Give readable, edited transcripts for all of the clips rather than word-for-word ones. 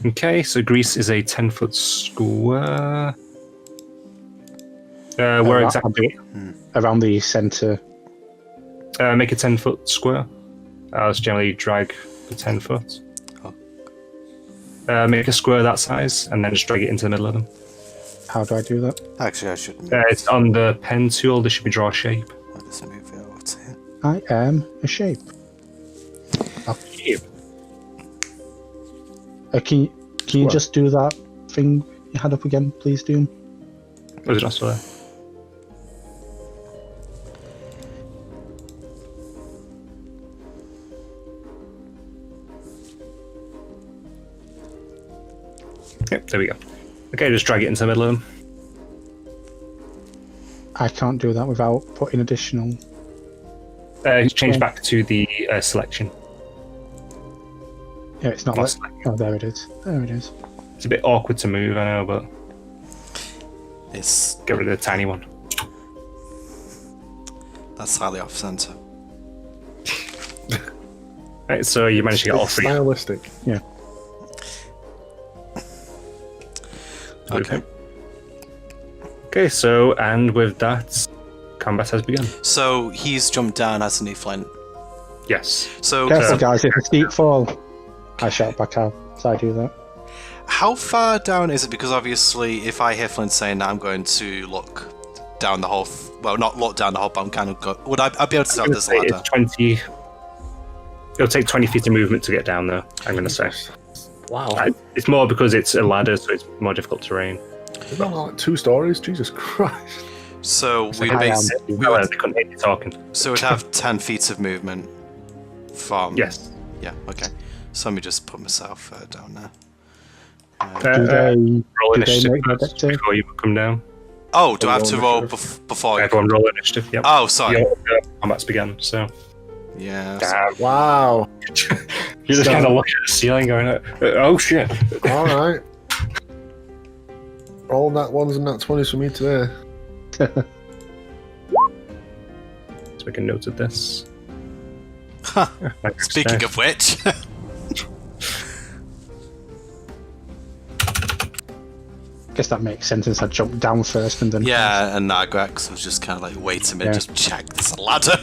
Okay, so Greece is a 10-foot square. Where exactly? Around the centre. Make a 10-foot square. I'll just generally drag for 10 foot. Make a square that size, and then just drag it into the middle of them. How do I do that? Actually, I should move. It's on the pen tool. There should be draw shape. Let's move it over to here. I am a shape. Shape. Can you just do that thing you had up again, please, Doom? Was it not still there? Yep, there we go. Okay, just drag it into the middle of them. I can't do that without putting additional... Change back to the selection. Yeah, it's not... Oh, there it is. There it is. It's a bit awkward to move, I know, but... It's... Get rid of the tiny one. That's slightly off center. Right, so you managed to get all three. Stylistic. Yeah. Okay. Okay, so, and with that, combat has begun. So he's jumped down, hasn't he, Flint? Yes. So Careful, guys, it's a steep fall. I shout back out as I do that. how far down is it? Because obviously, if I hear Flint saying that, I'm going to look down the whole. Well, not look down the whole, but I'm kind of go. Would I be able to start this ladder? It's 20. It'll take 20 feet of movement to get down there, I'm going to say. Wow. It's more because it's a ladder, so it's more difficult terrain. Is that like 2 stories? Jesus Christ. So we'd I am. basically. They couldn't hear you talking. So we'd have 10 feet of movement from. Yes. Yeah. Okay. So let me just put myself down there. Do they roll initiative make their first deck save? before you come down. Oh, do I have to roll before? Everyone roll initiative. Yep. Oh, sorry. Your combat's begun. So. Yeah. Damn. Wow. You're just kind of looking at the ceiling, going, "Oh shit!" All right. All nat ones and nat 20s for me today. Let's make a note of this. Speaking of which. Guess that makes sense since I jumped down first and then... Yeah, and Nagrax was just kind of like, wait a minute, Yeah. just check this ladder.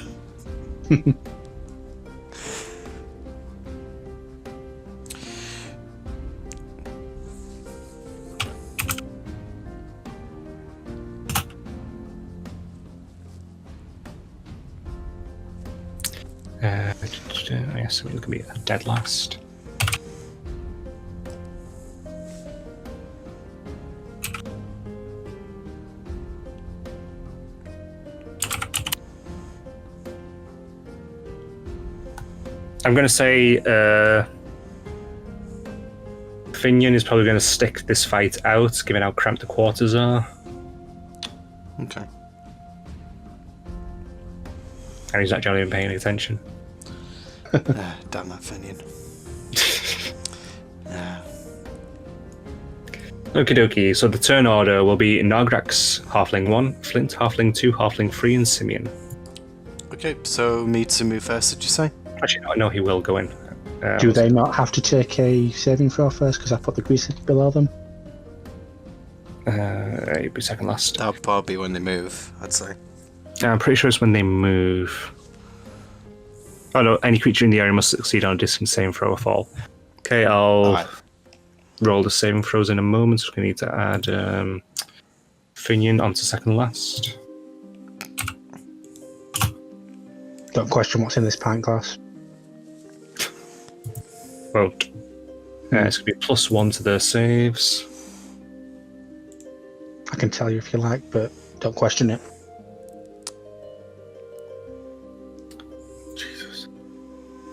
I guess it could be a dead last. I'm going to say Finian is probably going to stick this fight out, given how cramped the quarters are. Okay. And he's not generally paying attention. Damn that Finian. Yeah. Okie dokie, so the turn order will be Nagrax, Halfling 1, Flint, Halfling 2, Halfling 3, and Simeon. Okay, so me to move first, did you say? Actually, no, he will go in. Do they not have to take a saving throw first because I put the grease below them? He'll be second last. That'll probably be when they move, I'd say. I'm pretty sure it's when they move. Oh no, any creature in the area must succeed on a distance saving throw or fall. Okay, I'll roll the saving throws in a moment. So we need to add Finian onto second last. Don't question what's in this pint glass. Well, it's going to be +1 to their saves. I can tell you if you like, but don't question it. Jesus.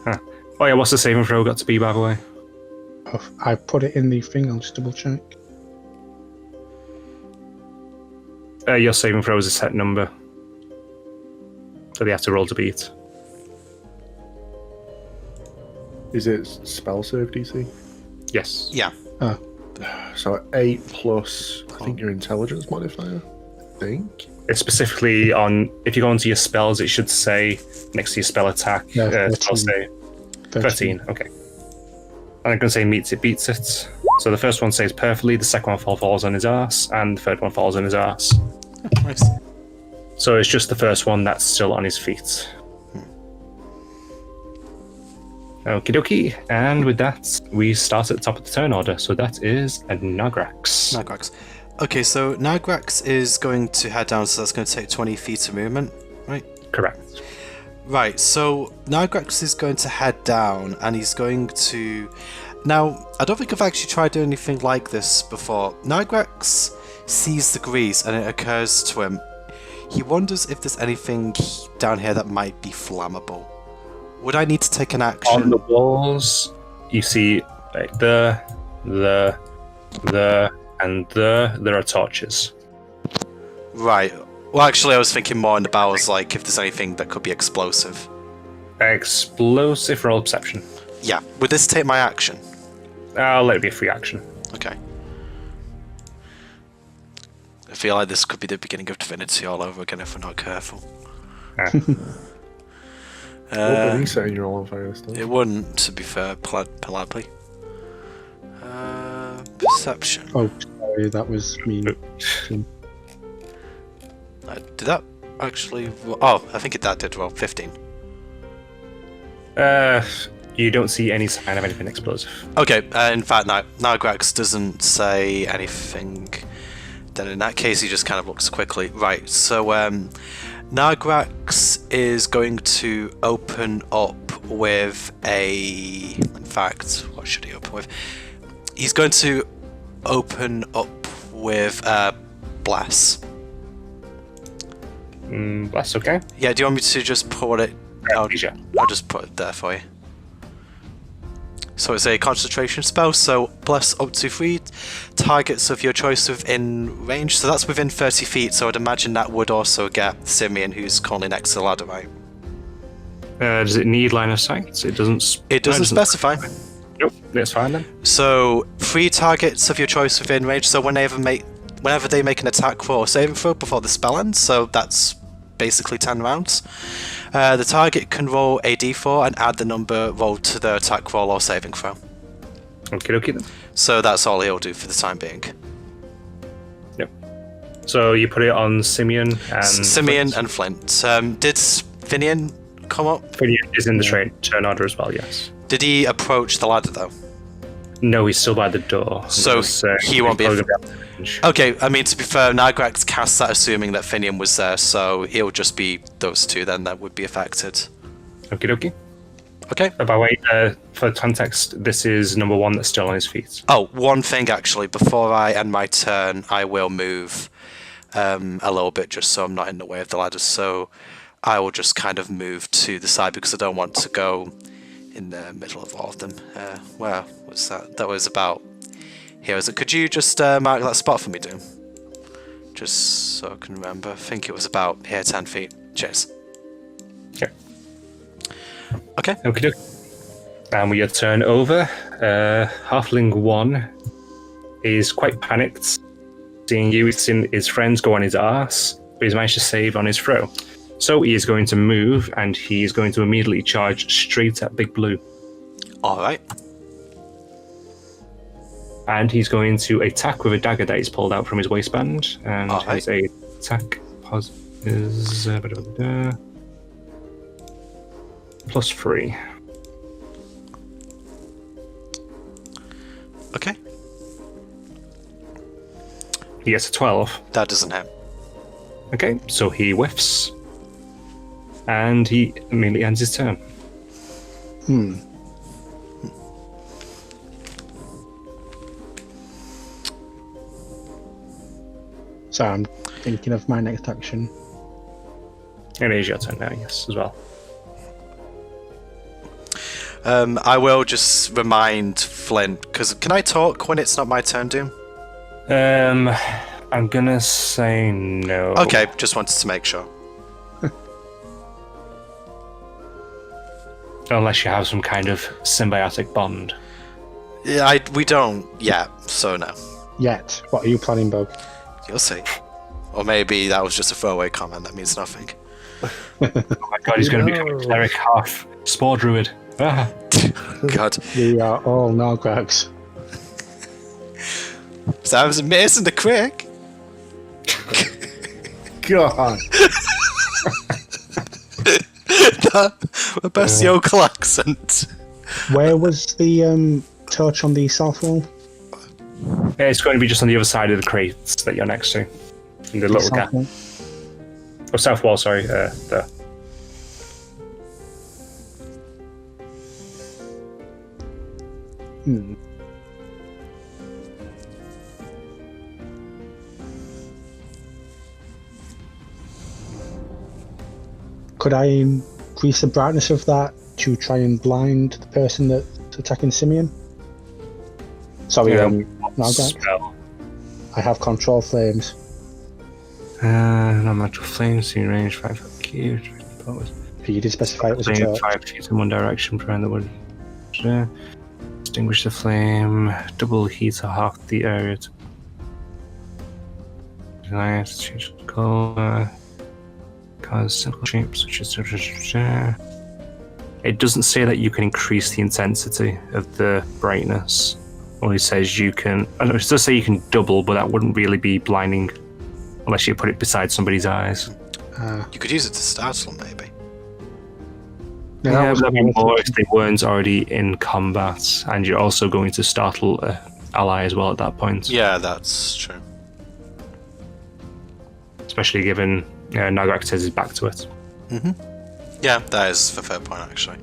Huh. Oh yeah, what's the saving throw got to be, by the way? Oh, I put it in the thing, I'll just double check. Your saving throw is a set number. So they have to roll to beat. Is it spell save DC? Yes. Yeah. Oh, So 8 plus, I think, your intelligence modifier? I think. It's specifically on, if you go onto your spells, it should say next to your spell attack, Yeah, spell save. 13, okay. I'm going to say meets it, beats it. So the first one saves perfectly, the second one falls on his arse, and the third one falls on his arse. Nice. So it's just the first one that's still on his feet. Okie dokie, and with that, we start at the top of the turn order. So that is a Nagrax. Nagrax. Okay, so Nagrax is going to head down, so that's going to take 20 feet of movement, right? Correct. Right, so Nagrax is going to head down, and he's going to... Now, I don't think I've actually tried doing anything like this before. Nagrax sees the grease, and it occurs to him. He wonders if there's anything down here that might be flammable. Would I need to take an action? On the walls, you see like and there are torches. Right. Well, actually, I was thinking more in the bowels, like if there's anything that could be explosive. Explosive roll perception. Yeah. Would this take my action? I'll let it be a free action. Okay. I feel like this could be the beginning of Divinity all over again if we're not careful. Ah. What did he say? You're all on fire still. It wouldn't, to be fair, politely. Perception. Oh, sorry, that was me. Did that actually... Oh, I think that did roll. 15. You don't see any sign of anything explosive. Okay, in fact, Nagrax doesn't say anything. Then in that case, he just kind of looks quickly. Right, so Nagrax is going to open up with a... In fact, what should he open with? He's going to open up with Bless. That's okay. Yeah, do you want me to just put it... I'll just put it there for you. So it's a concentration spell, so bless up to 3 targets of your choice within range. So that's within 30 feet, so I'd imagine that would also get Simeon, who's currently next to the ladder, right? Does it need line of sight? It doesn't. It doesn't specify. Nope, that's fine then. So 3 targets of your choice within range, so whenever they make an attack roll or saving throw before the spell ends, so that's basically 10 rounds. The target can roll a d4 and add the number rolled to the attack roll or saving throw. Okie dokie then. So that's all he'll do for the time being. Yep. So you put it on Simeon and... Simeon and Flint. Did Finian come up? Finian is in the turn order as well, yes. Did he approach the ladder though? No, he's still by the door. So he won't be... range. Okay, I mean, to be fair, Nagrax cast that assuming that Finian was there, so it'll just be those two then that would be affected. Okie dokie. Okay. By the way, for context, this is number 1 that's still on his feet. Oh, one thing actually, before I end my turn, I will move a little bit just so I'm not in the way of the ladders, so I will just kind of move to the side because I don't want to go in the middle of all of them. Where was that? That was about... Here is it. Could you just mark that spot for me, Doom? Just so I can remember. I think it was about here, 10 feet. Cheers. Okay. Okay. Okie dokie. And we turn over. Halfling 1 is quite panicked, seeing you. He's seen his friends go on his arse, but he's managed to save on his throw. So he is going to move, and he is going to immediately charge straight at Big Blue. Alright. And he's going to attack with a dagger that he's pulled out from his waistband. And Alright. his attack is +3. Okay. He gets a 12. That doesn't hit. Okay, so he whiffs. And he immediately ends his turn. So I'm thinking of my next action. And it is your turn now, yes, as well. I will just remind Flint, because can I talk when it's not my turn, Doom? I'm gonna say no. Okay, just wanted to make sure. Unless you have some kind of symbiotic bond. Yeah, we don't yet, so no. Yet. What are you planning, Bug? You'll see. Or maybe that was just a throwaway comment that means nothing. Oh my god, he's gonna become a cleric half spore druid. Ah. God. We are all Nagrax. So I was amazing the quick. God. My best yokel accent. Where was the torch on the south wall? Yeah, it's going to be just on the other side of the crates that you're next to. In the little South gap. wall? Oh, south wall, sorry. There. Hmm. Could I increase the brightness of that to try and blind the person that's attacking Simeon? Sorry, Nalgak. Spell. I have control flames. No natural flames, in range 5 foot cube. But you did specify it was a Flame torch. 5 feet in one direction, prevent the wood. Extinguish the flame. Double heat or half the area. Nice. Change the color. Cause simple shapes such as. It doesn't say that you can increase the intensity of the brightness. Only says you can. It does say you can double, but that wouldn't really be blinding unless you put it beside somebody's eyes. You could use it to startle them, maybe. Yeah, but that'd be more if they weren't already in combat, and you're also going to startle an ally as well at that point. Yeah, that's true. Especially given Nagrak says he's back to it. Yeah, that is a fair point, actually.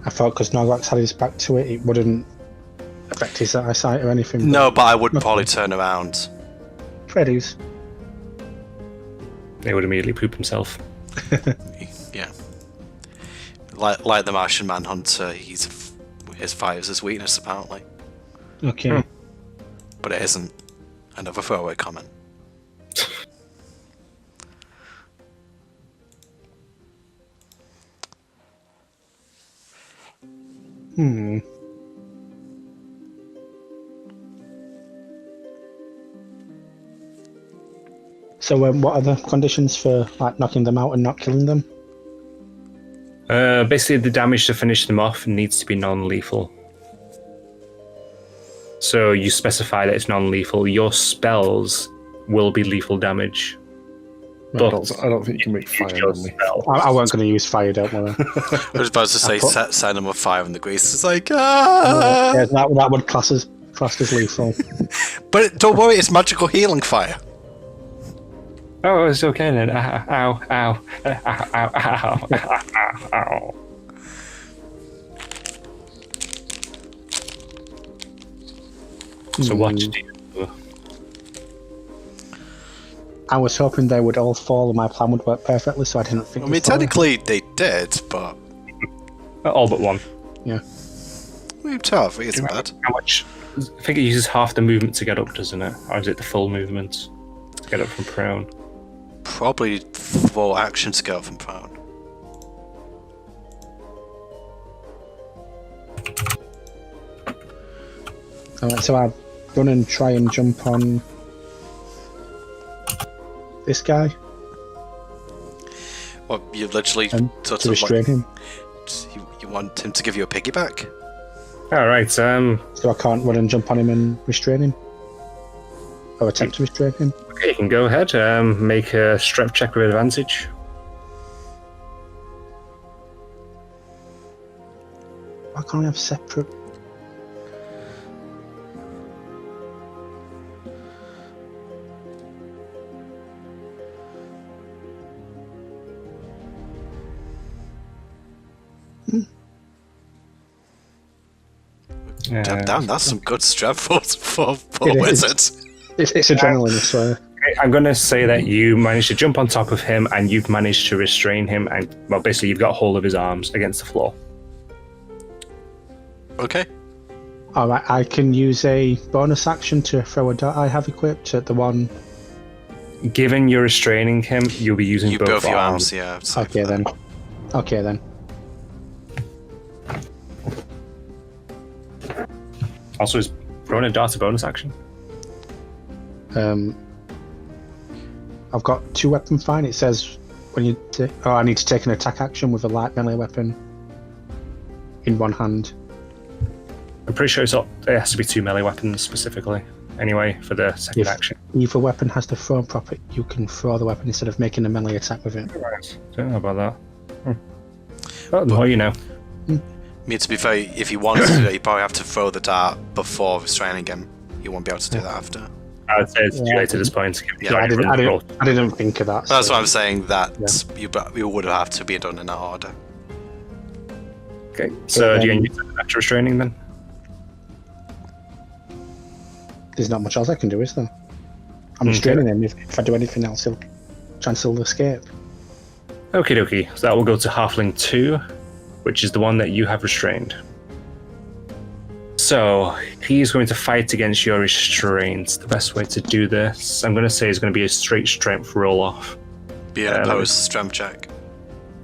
I thought because Nalgak had his back to it, it wouldn't affect his eyesight or anything. No, but I would probably turn around. Freddy's. He would immediately poop himself. Yeah. Like the Martian Manhunter, his fire is his weakness, apparently. Okay. But it isn't. Another throwaway comment. So what are the conditions for like knocking them out and not killing them? Basically, the damage to finish them off needs to be non-lethal. So you specify that it's non-lethal. Your spells will be lethal damage. I don't think you can make fire only. I wasn't going to use fire, don't worry. I was about to say set them with fire in the grease. It's like, ah! Yeah, that would class as lethal. But don't worry, it's magical healing fire. Oh, it's okay then. Ow, ow, ow. So what do you do? I was hoping they would all fall and my plan would work perfectly, so I didn't think. I mean, technically they did, but All but one. Yeah. we're tough. It isn't bad. How much? I think it uses half the movement to get up, doesn't it? Or is it the full movement to get up from prone? Probably full action to go from prone. Alright, so I run and try and jump on this guy Well, you literally and sort to of restrain him. you want him to give you a piggyback? Alright, So I can't run and jump on him and restrain him? Or attempt to restrain him? okay, you can go ahead. Make a strength check with advantage. Why can't I have separate? Damn, that's some good strength for It is. wizards. It's adrenaline, I swear. I'm going to say that you managed to jump on top of him and you've managed to restrain him, and well, basically you've got hold of his arms against the floor. Okay. Alright, I can use a bonus action to throw a dart I have equipped at the one. Given you're restraining him, you'll be using You both both your arms. arms, yeah. Okay then. Okay then. Also, is throwing a dart a bonus action? I've got 2 weapon fine. It says when you I need to take an attack action with a light melee weapon in one hand. I'm pretty sure it has to be 2 melee weapons specifically. Anyway, for the second action. If a weapon has the throw property, you can throw the weapon instead of making a melee attack with it. Right. Don't know about that. Well, the more you know. I mean, to be fair, if you wanted to do that, you probably have to throw the dart before restraining him. You won't be able to do that after. I would say it's too late at this point. Yeah, I didn't think of that. That's what I'm saying, that you would have to be done in that order. Okay, so do you use after restraining then? There's not much else I can do, is there? I'm restraining him. If I do anything else, he'll chance he'll escape. Okie dokie, so that will go to Halfling 2, which is the one that you have restrained. So, he's going to fight against your restraint. The best way to do this, I'm going to say, is going to be a straight strength roll-off. Be an opposed strength check.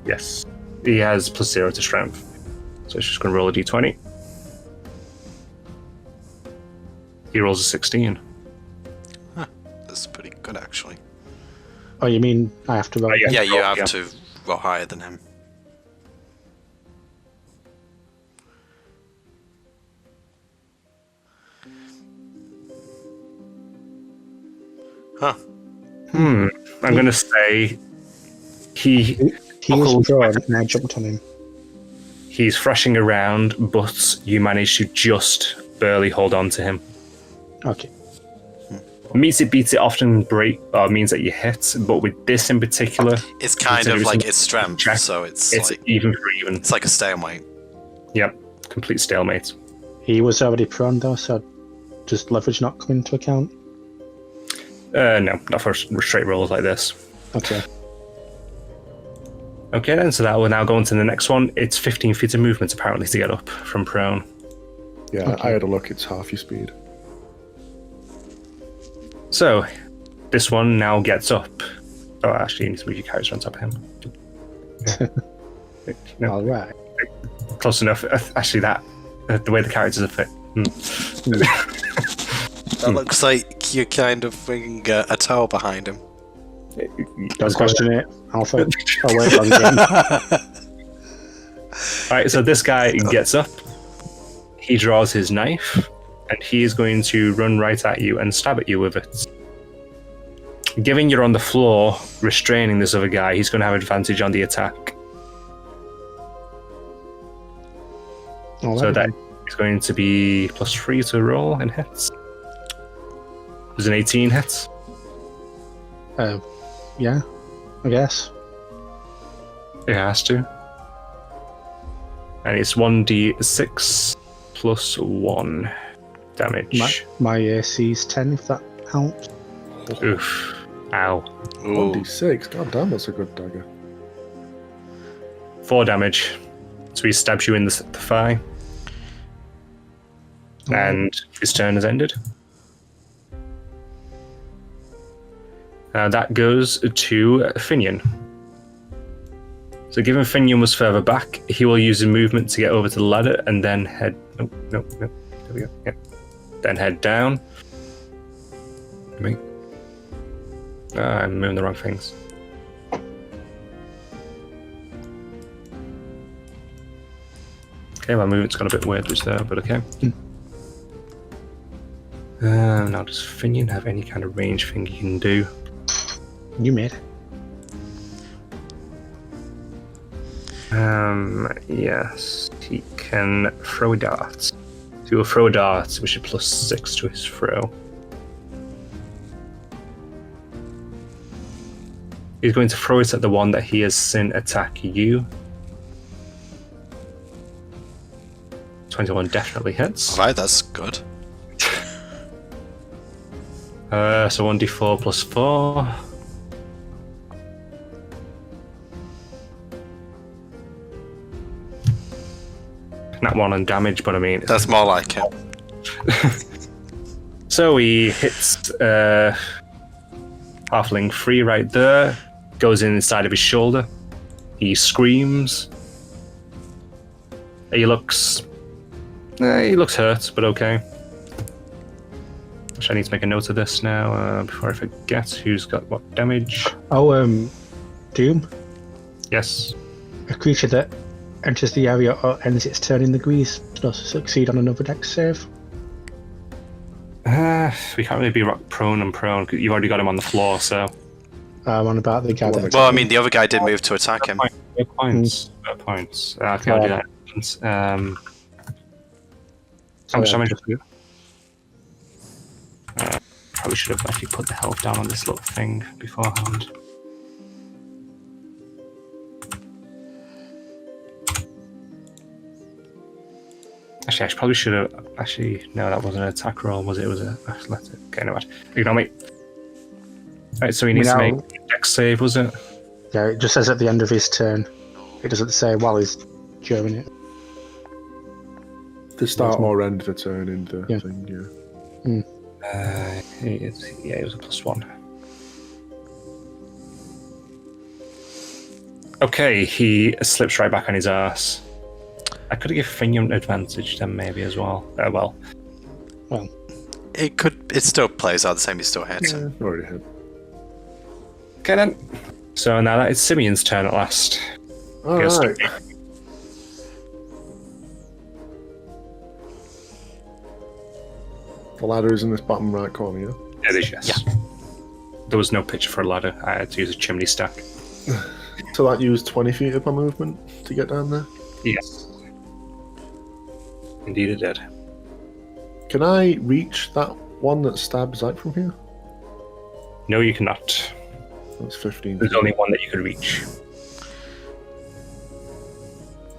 Yes. He has +0 to strength. So it's just going to roll a d20. He rolls a 16. Huh. That's pretty good, actually. Oh, you mean I have to roll? Yeah, you have to roll higher than him. Huh. I'm going to say he was drawn and I jumped on him. He's thrashing around, but you manage to just barely hold on to him. Okay. Meets it, beats it often means that you hit, but with this in particular, it's kind of like its strength, so it's like even for even. It's like a stalemate. Yep, complete stalemate. He was already prone though, so does leverage not come into account? No, not for straight rolls like this. Okay. Okay then, so that will now go on to the next one. It's 15 feet of movement apparently to get up from prone. Yeah, Okay. I had a look, it's half your speed. So, this one now gets up. Oh, actually, you need to move your character on top of him. No, Alright. close enough. Actually, the way the characters are fit. That looks like you're kind of bringing a tower behind him. Don't question it. I'll wait on him. Alright, so this guy gets up. He draws his knife, and he is going to run right at you and stab at you with it. Given you're on the floor, restraining this other guy, he's going to have advantage on the attack. So that is going to be +3 to roll in hits. There's an 18 hits. Yeah, I guess. It has to. And it's 1d6 plus 1 damage. My AC's 10, if that helps. Oof. Ow. Ooh. 1d6, god damn, that's a good dagger. 4 damage. So he stabs you in the thigh. And his turn has ended. That goes to Finian. So given Finian was further back, he will use his movement to get over to the ladder and then head... Oh, no. There we go. Yeah. Then head down. Wait. I'm moving the wrong things. Okay, my movement's gone a bit weird just there, but okay. Now, does Finian have any kind of range thing he can do? You made it. Yes, he can throw a dart. So he will throw a dart, which is +6 to his throw. He's going to throw it at the one that he has seen attack you. 21 definitely hits. Alright, that's good. So 1d4 plus 4. Not 1 on damage, but I mean... That's more like it. So he hits Halfling 3 right there, goes inside of his shoulder. He screams. He looks hurt, but okay. Actually, I need to make a note of this now before I forget who's got what damage. Oh, Doom? Yes. A creature that enters the area or ends its turn in the grease does succeed on another dex save. We can't really be rock prone and prone. 'Cause you've already got him on the floor, so. On about the guy that. Well, I mean, the other guy did move to attack him. Points. Points. Okay, I'll do that. How much damage? Probably should have actually put the health down on this little thing beforehand. Actually, I probably should have. Actually, no, that wasn't an attack roll, was it? It was an athletic. Okay, no matter. Ignore me. Right, so he needs to make a dex save, was it? Yeah, it just says at the end of his turn. It doesn't say while he's during it. The start or end of the turn in the thing, yeah. It was a +1. Okay, he slips right back on his ass. I could have given Finium advantage then maybe as well. Well. It could. It still plays out the same. He still hits. Yeah, already hit. Okay then. So now that is Simeon's turn at last. Alright. The ladder is in this bottom right corner, yeah? It is, yes. Yeah. There was no picture for a ladder. I had to use a chimney stack. So that used 20 feet of my movement to get down there? Yes. Indeed it did. Can I reach that one that stabs out from here? No, you cannot. That's 15. There's only one that you could reach.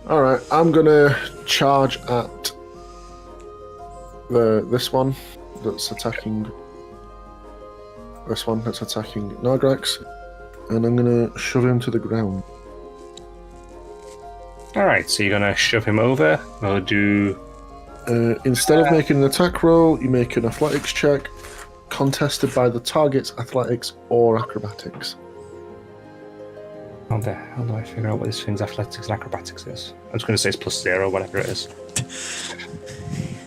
Alright, I'm gonna charge at this one that's attacking Nagrax, and I'm gonna shove him to the ground. Alright, so you're gonna shove him over, or do... Instead of making an attack roll, you make an athletics check, contested by the target's athletics or acrobatics. How the hell do I figure out what this thing's athletics and acrobatics is? I'm just gonna say it's +0, whatever it is.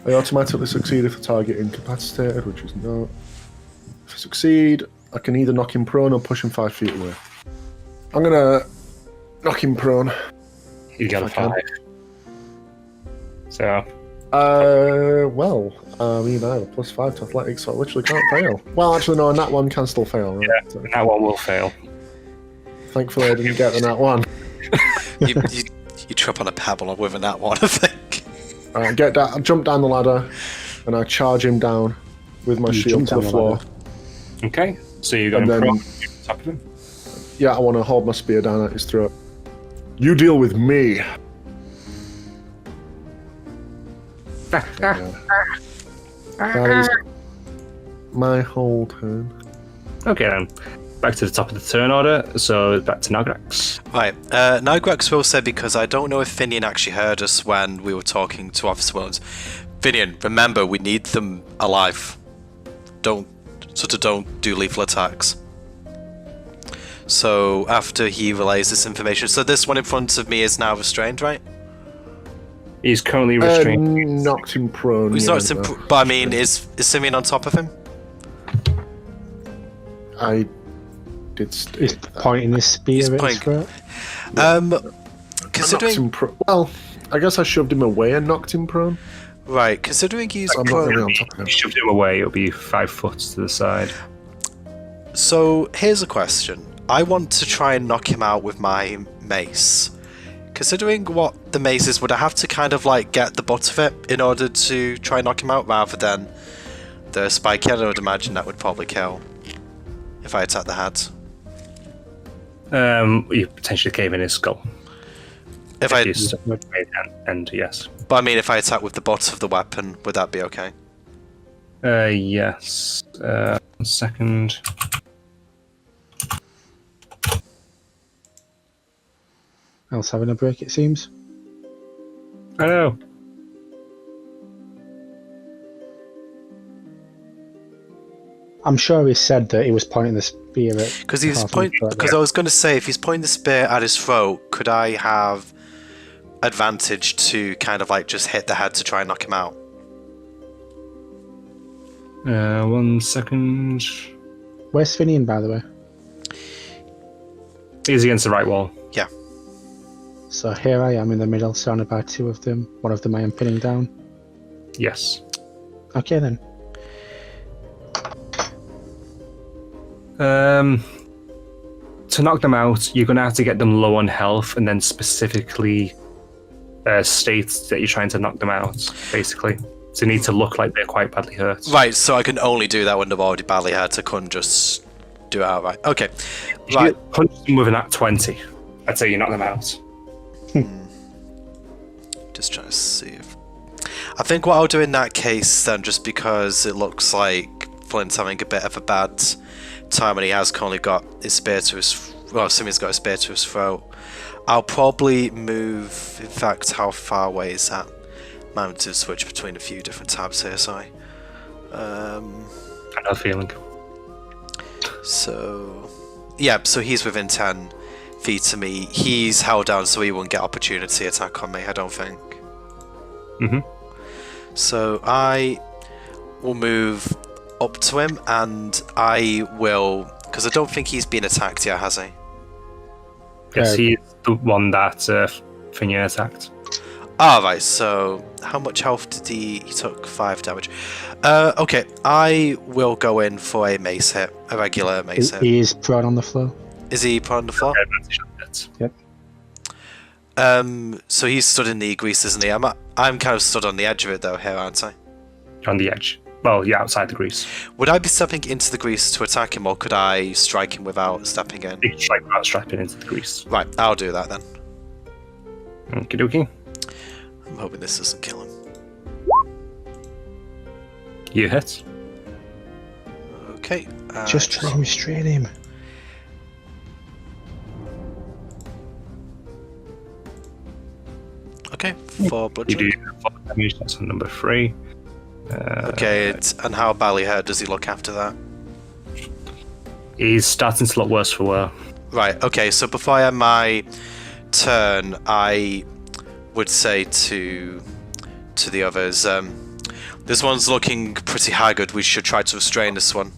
I automatically succeed if the target incapacitated, which is not. If I succeed, I can either knock him prone or push him 5 feet away. I'm gonna knock him prone. You got a 5. So. Well, I mean, I have a +5 to athletics, so I literally can't fail. Well, actually, no, and that one can still fail, right? Yeah, so. that one will fail. Thankfully, I didn't get the nat one. you trip on a pebble with a nat one, I think. Alright, get down. I jump down the ladder, and I charge him down with my shield to the floor. Okay, so you got him prone on top of him. Yeah, I want to hold my spear down at his throat. You deal with me. That is my whole turn. Okay then, back to the top of the turn order, so back to Nagrax. Right, Nagrax will say, because I don't know if Finian actually heard us when we were talking to Officer Williams. Finian, remember, we need them alive. Don't do lethal attacks. So after he relays this information, so this one in front of me is now restrained, right? He's currently restrained. Knocked him prone. He's knocked him but I mean, is Simeon on top of him? I did stay. He's pointing his spear at his throat. Considering... Well, I guess I shoved him away and knocked him prone. Right, considering he's I'm not really on top of him. You shoved him away, it'll be 5 foot to the side. So, here's a question. I want to try and knock him out with my mace. Considering what the mace is, would I have to kind of like get the butt of it in order to try and knock him out rather than the spike head? I would imagine that would probably kill if I attack the head. You potentially cave in his skull. If and yes. But I mean, if I attack with the butt of the weapon, would that be okay? Yes. 1 second. Else having a break, it seems. I know. I'm sure he said that he was pointing the spear at. Because I was going to say, if he's pointing the spear at his throat, could I have advantage to kind of like just hit the head to try and knock him out? 1 second. Where's Finian, by the way? He's against the right wall. Yeah. So here I am in the middle, surrounded by two of them. One of them I am pinning down. Yes. Okay then. To knock them out, you're going to have to get them low on health and then specifically state that you're trying to knock them out, basically. So they need to look like they're quite badly hurt. Right, so I can only do that when they're already badly hurt. I couldn't just do it outright. Okay. If Right. you punch them with an at 20, I'd say you knock them out. Just trying to see if... I think what I'll do in that case then, just because it looks like Flint's having a bit of a bad time and he has currently got his spear to his... Well, Simeon's got a spear to his throat. I'll probably move... In fact, how far away is that? I'm having to switch between a few different tabs here, sorry. I have a feeling. So... Yeah, so he's within 10 feet of me. He's held down so he won't get opportunity attack on me, I don't think. Mm-hmm. So I will move up to him and I will... Because I don't think he's been attacked yet, has he? Yes, he's the one that Finian attacked. Ah, right, so how much health did he... He took 5 damage. Okay, I will go in for a mace hit. A regular mace hit. He is prone on the floor. Is he put on the floor? Yep. So he's stood in the grease, isn't he? I'm kind of stood on the edge of it though here, aren't I? On the edge. Well, yeah, outside the grease. Would I be stepping into the grease to attack him, or could I strike him without stepping in? You can strike without strapping into the grease. Right, I'll do that then. Okie dokie. I'm hoping this doesn't kill him. You hit. Okay. Just try and restrain him. Okay, 4 You do bludgeoning. 4 damage, that's on number 3. Okay, and how badly hurt does he look after that? He's starting to look worse for wear. Right, okay, so before I end my turn, I would say to the others, this one's looking pretty haggard, we should try to restrain this one.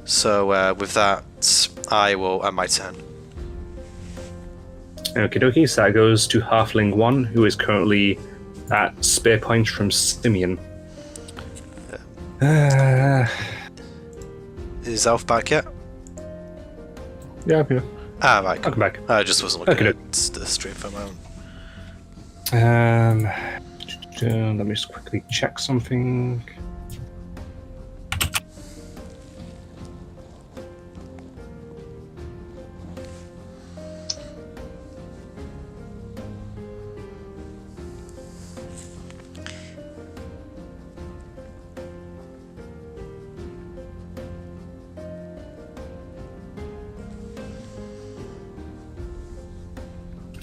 So with that, I will end my turn. Okie dokie, so that goes to Halfling 1, who is currently at spear point from Simeon. Is Elf back yet? Yeah, I'm here. Ah, right. Welcome back. I just wasn't looking Okay. at the stream for a moment. Let me just quickly check something.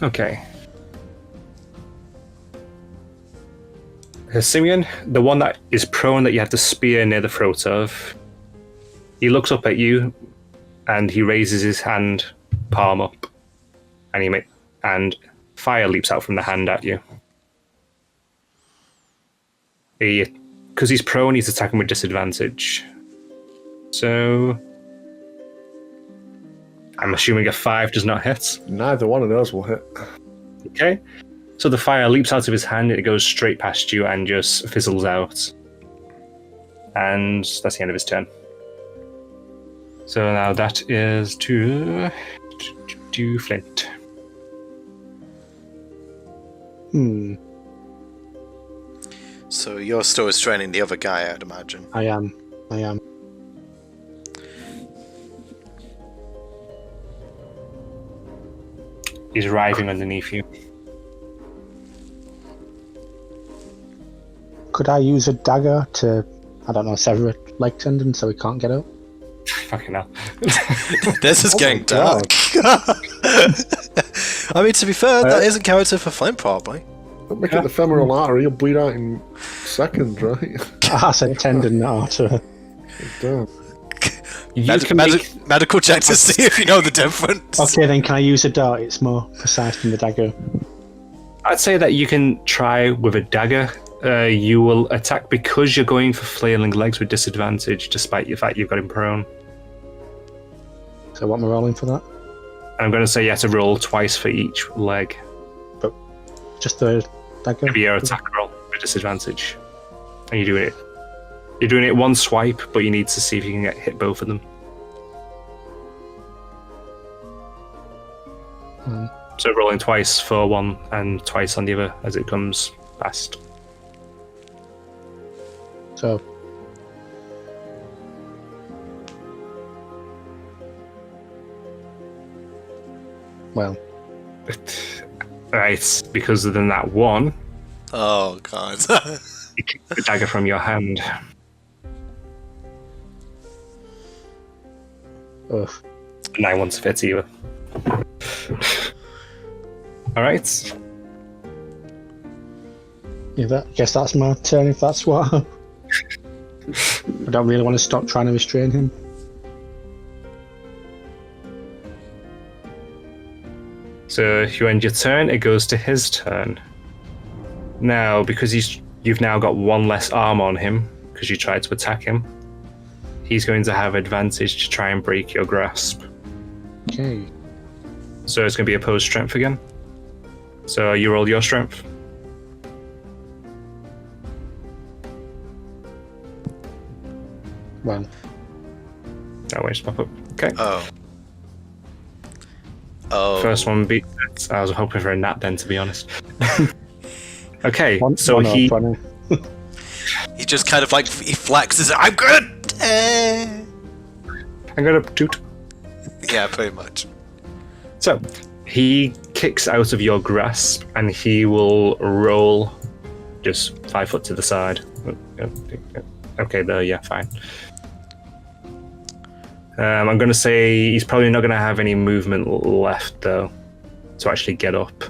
Okay. Simeon, the one that is prone that you have the spear near the throat of, he looks up at you and he raises his hand, palm up, and and fire leaps out from the hand at you. Because he's prone, he's attacking with disadvantage. So I'm assuming a 5 does not hit. Neither one of those will hit. Okay. So the fire leaps out of his hand, it goes straight past you and just fizzles out. And that's the end of his turn. So now that is to Flint. So you're still restraining the other guy, I'd imagine. I am. He's writhing underneath you. Could I use a dagger to, I don't know, sever a leg tendon so he can't get out? Fucking hell. This is getting God. dark. I mean, to be fair, that isn't character for Flint, probably. Don't make it the femoral artery, you'll bleed out in seconds, right? I said tendon, not artery. Damn. Medical check to see if you know the difference. Okay, then can I use a dart? It's more precise than the dagger. I'd say that you can try with a dagger. You will attack because you're going for flailing legs with disadvantage, despite the fact you've got him prone. So what am I rolling for that? I'm going to say you have to roll twice for each leg. But just the dagger. Maybe your attack roll with disadvantage. And you're doing it one swipe, but you need to see if you can hit both of them. So rolling twice for one and twice on the other as it comes past. So. Well. Right, because of that one. Oh, God. You kick the dagger from your hand. Ugh. And I want to fit either. Alright. Yeah, I guess that's my turn if that's what. I don't really want to stop trying to restrain him. So if you end your turn, it goes to his turn. Now, because you've now got one less arm on him, because you tried to attack him, he's going to have advantage to try and break your grasp. Okay. So it's going to be opposed strength again. So you roll your strength. Well. Oh, wait, just pop up. Okay. Oh. First one beat. I was hoping for a nat then, to be honest. Okay, so one he... He just kind of like, he flexes, I'm good! I'm gonna toot. Yeah, pretty much. So, he kicks out of your grasp and he will roll just 5 foot to the side. Okay, there, yeah, fine. I'm going to say he's probably not going to have any movement left, though, to actually get up.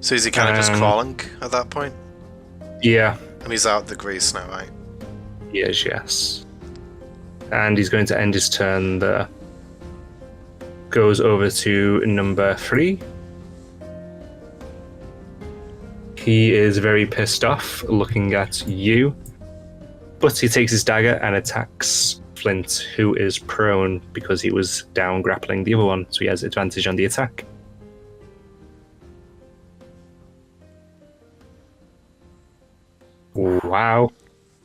So is he kind of just crawling at that point? Yeah. And he's out the grease now, right? He is, yes. And he's going to end his turn there. Goes over to number 3. He is very pissed off looking at you, but he takes his dagger and attacks Flint, who is prone because he was down grappling the other one, so he has advantage on the attack. Wow.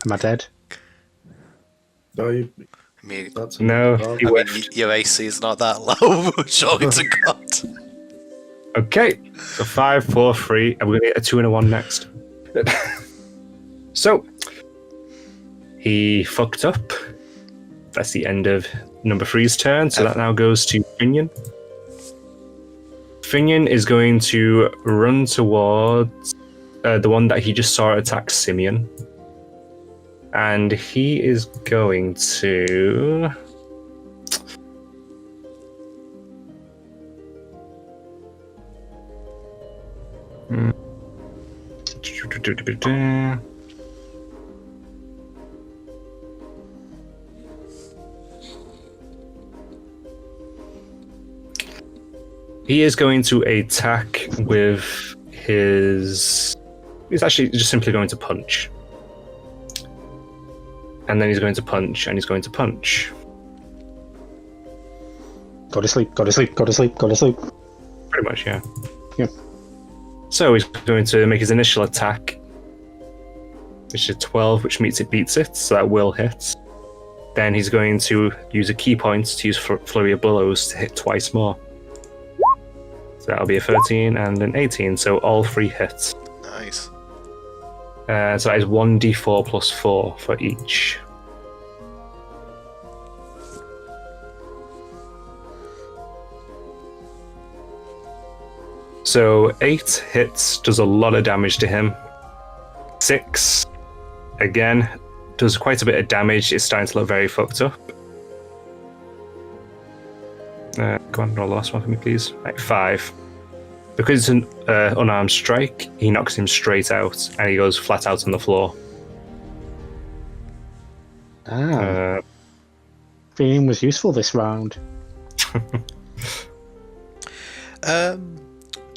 Am I dead? No, I mean, No, he I whiffed. mean, your AC is not that low, surely to God. Okay, so 5, 4, 3, and we're going to get a 2 and a 1 next. So, he fucked up. That's the end of number 3's turn, so that now goes to Finian. Finian is going to run towards the one that he just saw attack Simeon. And he is going to... He is going to attack with his... He's actually just simply going to punch. And then he's going to punch, and he's going to punch. Go to sleep, go to sleep, go to sleep, go to sleep. Pretty much, yeah. Yeah. So he's going to make his initial attack, which is 12, which beats it, so that will hit. Then he's going to use a key point to use Flurry of Blows to hit twice more. So that'll be a 13 and an 18, so all 3 hits. Nice. So that is 1d4 plus 4 for each. So 8 hits, does a lot of damage to him. 6, again, does quite a bit of damage. It's starting to look very fucked up. Go on, roll the last one for me, please. Right, 5. Because it's an unarmed strike, he knocks him straight out, and he goes flat out on the floor. Feeling was useful this round.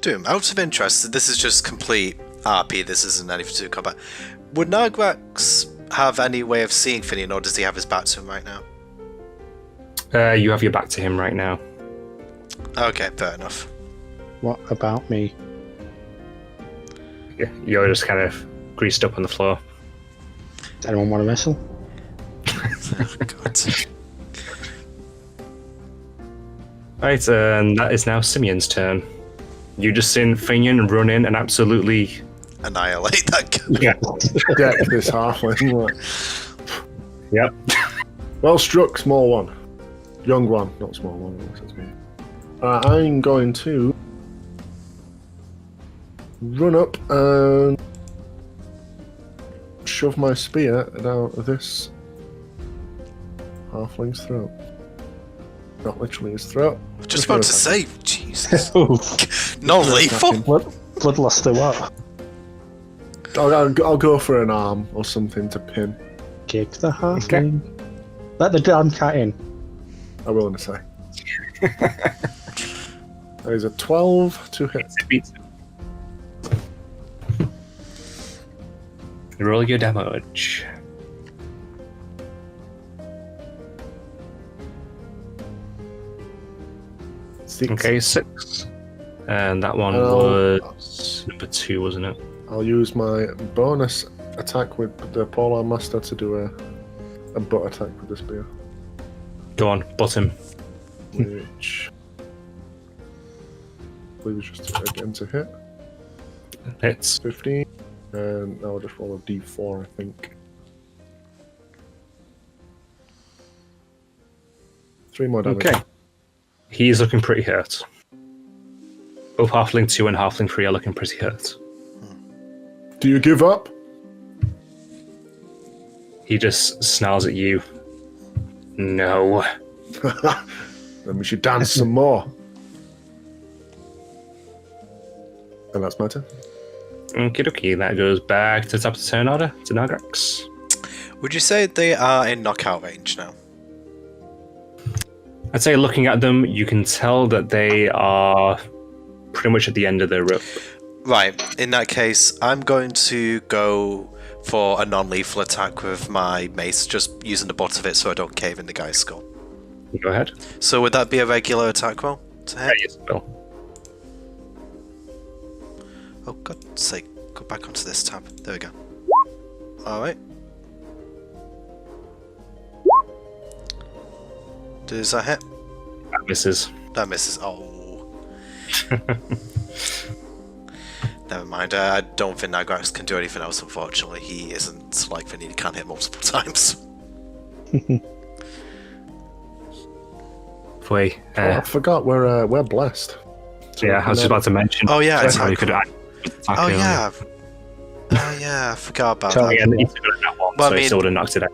Doom, out of interest, this is just complete RP, this isn't any to combat. Would Nargrax have any way of seeing Finian, or does he have his back to him right now? You have your back to him right now. Okay, fair enough. What about me? Yeah, you're just kind of greased up on the floor. Does anyone want to wrestle? Oh, God. Right, and that is now Simeon's turn. You just seen Finian run in and absolutely... Annihilate that guy. Yeah. Deck this halfling. Right. Yep. Well struck, small one. Young one, not small one. That's me. I'm going to run up and shove my spear down this halfling's throat. Not literally his throat. Just about to say, Jesus. Oof. Not lethal. Bloodluster, what? I'll go for an arm or something to pin. Kick the halfling. Let the damn cat in. I will in a sec. That is a 12 to hit. Roll your damage. Okay, 6. And that one was number 2, wasn't it? I'll use my bonus attack with the Polar Master to do a butt attack with the spear. Go on, butt him. Which I believe is just again to hit. Hits. 15. And now I'll just roll a d4, I think. 3 more damage. Okay. He's looking pretty hurt. Both Halfling 2 and Halfling 3 are looking pretty hurt. Do you give up? He just snarls at you. No. Then we should dance some more. And that's my turn. Okie dokie, that goes back to the top of the turn order, to Nagrax. Would you say they are in knockout range now? I'd say looking at them, you can tell that they are pretty much at the end of their rope. Right, in that case, I'm going to go for a non-lethal attack with my mace, just using the butt of it so I don't cave in the guy's skull. Go ahead. So would that be a regular attack roll to hit? Yes, Bill. Oh, God's sake, go back onto this tab. There we go. Alright. Does that hit? That misses. That misses. Oh. Never mind. I don't think Nagrax can do anything else, unfortunately. He isn't like Vinny, he can't hit multiple times. Wait, I forgot we're blessed. So yeah, I was just about to mention. Oh, yeah, that's how you attack. could attack Oh him. yeah. Oh yeah, I forgot about Tell that. Yeah, he's got that one, Well, I so he mean- still would have knocked it out.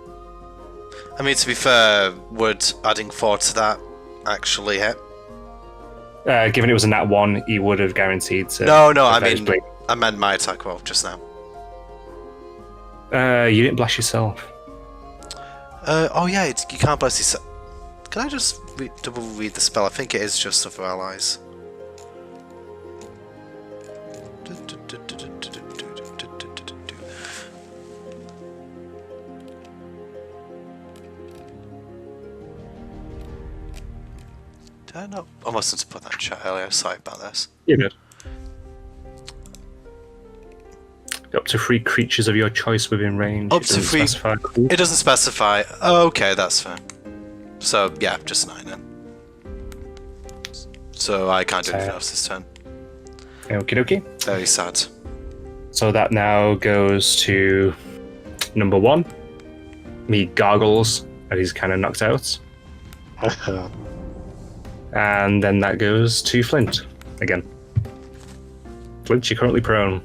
I mean, to be fair, would adding 4 to that actually hit? Given it was a nat 1, he would have guaranteed to. No, I avenge mean, blade. I meant my attack roll just now. You didn't blast yourself. Oh yeah, you can't bless yourself. Can I just double read the spell? I think it is just for allies. Did I not? I must have put that in chat earlier. Sorry about this. You're good. Up to 3 creatures of your choice within range. Up It to doesn't 3. specify. It doesn't specify. Oh, okay, that's fair. So yeah, just 9 then. So I can't do anything else this turn. Okie dokie. Very sad. So that now goes to number 1. He gargles and he's kind of knocked out. And then that goes to Flint again. Flint, you're currently prone.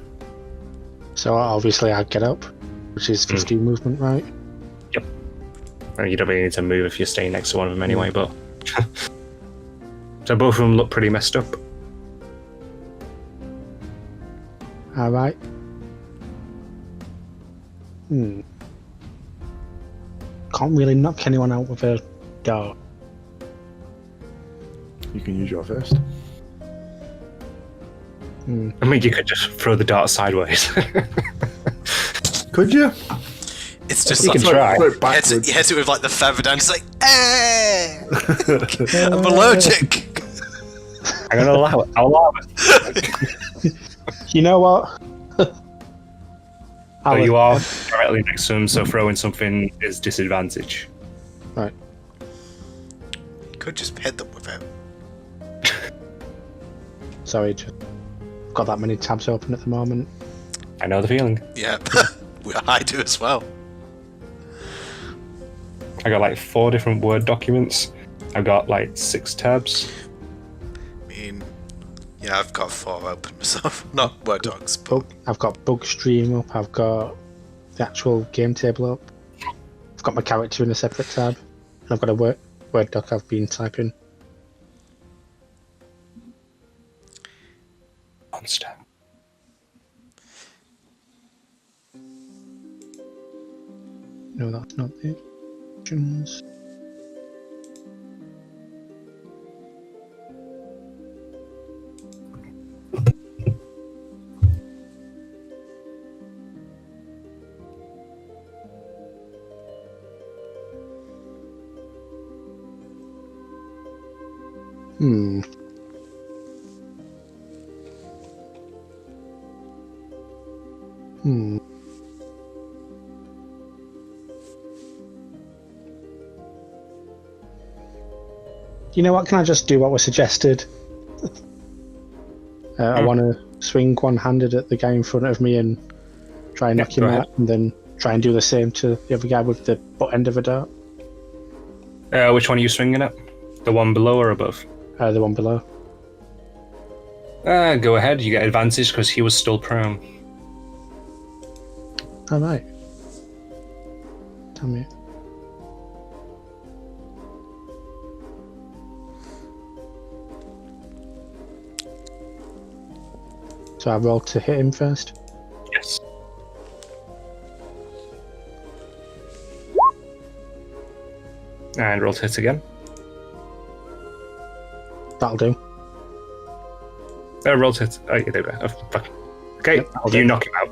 So obviously I get up, which is 15 movement, right? Yep. Well, you don't really need to move if you're staying next to one of them anyway, but... So both of them look pretty messed up. Alright. Can't really knock anyone out with a dart. You can use your fist. I mean, you could just throw the dart sideways. Could you? It's just You like, can try. Throw it you backwards. hit it with like the feather down. It's like, eh! I'm allergic. I'm gonna allow it. I'll allow it. You know what? So you are directly next to him, so throwing something is disadvantage. Right. You could just hit them with it. Sorry, just got that many tabs open at the moment. I know the feeling. Yeah, I do as well. I got like 4 different Word documents. I've got like 6 tabs. I mean, yeah, I've got 4 open myself. Not Word docs, but I've got bug stream up. I've got the actual game table up. I've got my character in a separate tab. And I've got a Word doc I've been typing. Monster. No, that's not the options. Hmm. Hmm. You know what? Can I just do what was suggested? I want to swing one-handed at the guy in front of me and try and knock him out, and then try and do the same to the other guy with the butt end of a dart. Which one are you swinging at? The one below or above? The one below. Go ahead. You get advantage because he was still prone. All right. Damn it. So I rolled to hit him first. Yes. And roll to hit again. That'll do. Roll to hit. Oh, yeah, there we go. Oh, fuck. Okay, Yep, that'll you do. knock him out.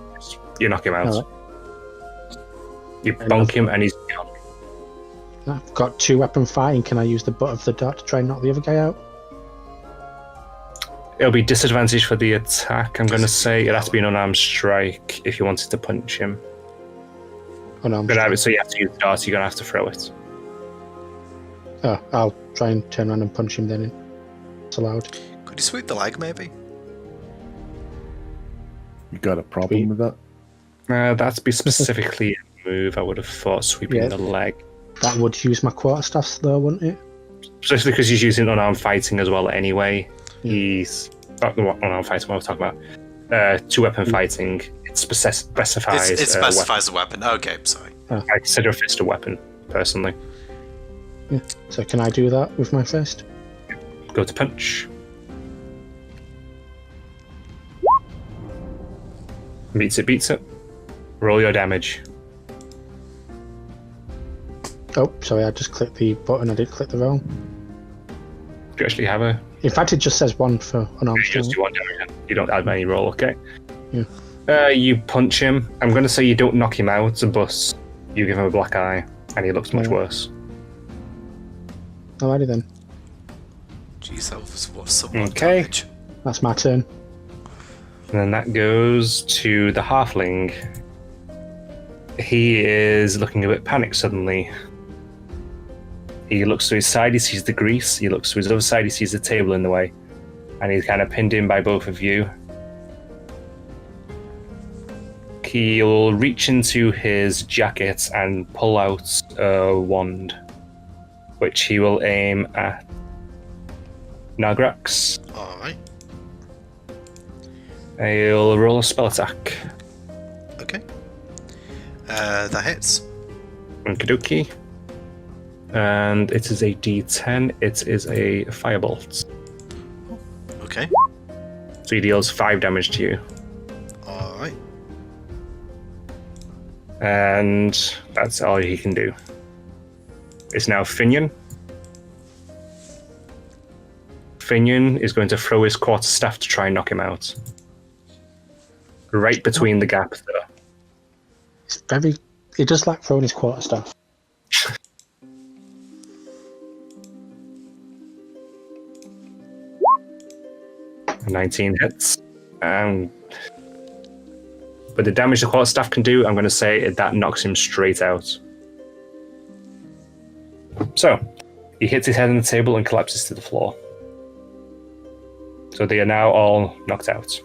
You knock him out. All right. You bonk him and he's gone. I've got 2 weapon fighting. Can I use the butt of the dart to try and knock the other guy out? It'll be disadvantage for the attack. I'm going to say it has to be an unarmed strike if you wanted to punch him. Oh no, So you have to use the dart, you're going to have to throw it. Oh, I'll try and turn around and punch him then. It's allowed. could you sweep the leg maybe? You got a problem with that? That'd be specifically a move, I would have thought, sweeping Yeah. the leg. That would use my quarterstaffs though, wouldn't it? Especially because he's using unarmed fighting as well anyway. He's... Not unarmed fighting, what I'm talking about. 2-weapon fighting. It specifies... It specifies a weapon. Okay, sorry. I consider a fist a weapon, personally. Yeah. So can I do that with my fist? Go to punch. Beats it. Roll your damage. Oh, sorry, I just clicked the button. I did click the roll. Do you actually have a... In fact, it just says 1 for unarmed You just strike. do 1 damage. You don't add any roll, okay? Yeah. You punch him. I'm going to say you don't knock him out, but you give him a black eye, and he looks much worse. Alrighty then. Jeez, that was some more Okay. damage. That's my turn. And then that goes to the halfling. He is looking a bit panicked suddenly. He looks to his side, he sees the grease. He looks to his other side, he sees the table in the way. And he's kind of pinned in by both of you. He'll reach into his jacket and pull out a wand, which he will aim at Nagrax. Alright, He'll roll a spell attack. okay. That hits. Okie and it is a D10. It is a firebolt. Okay. So he deals 5 damage to you. Alright. And that's all he can do. It's now Finian. Finian is going to throw his quarterstaff to try and knock him out. Right between the gap there. It's very... He does like throwing his quarterstaff. 19 hits. But the damage the quarterstaff can do, I'm going to say that knocks him straight out. So, he hits his head on the table and collapses to the floor. So they are now all knocked out.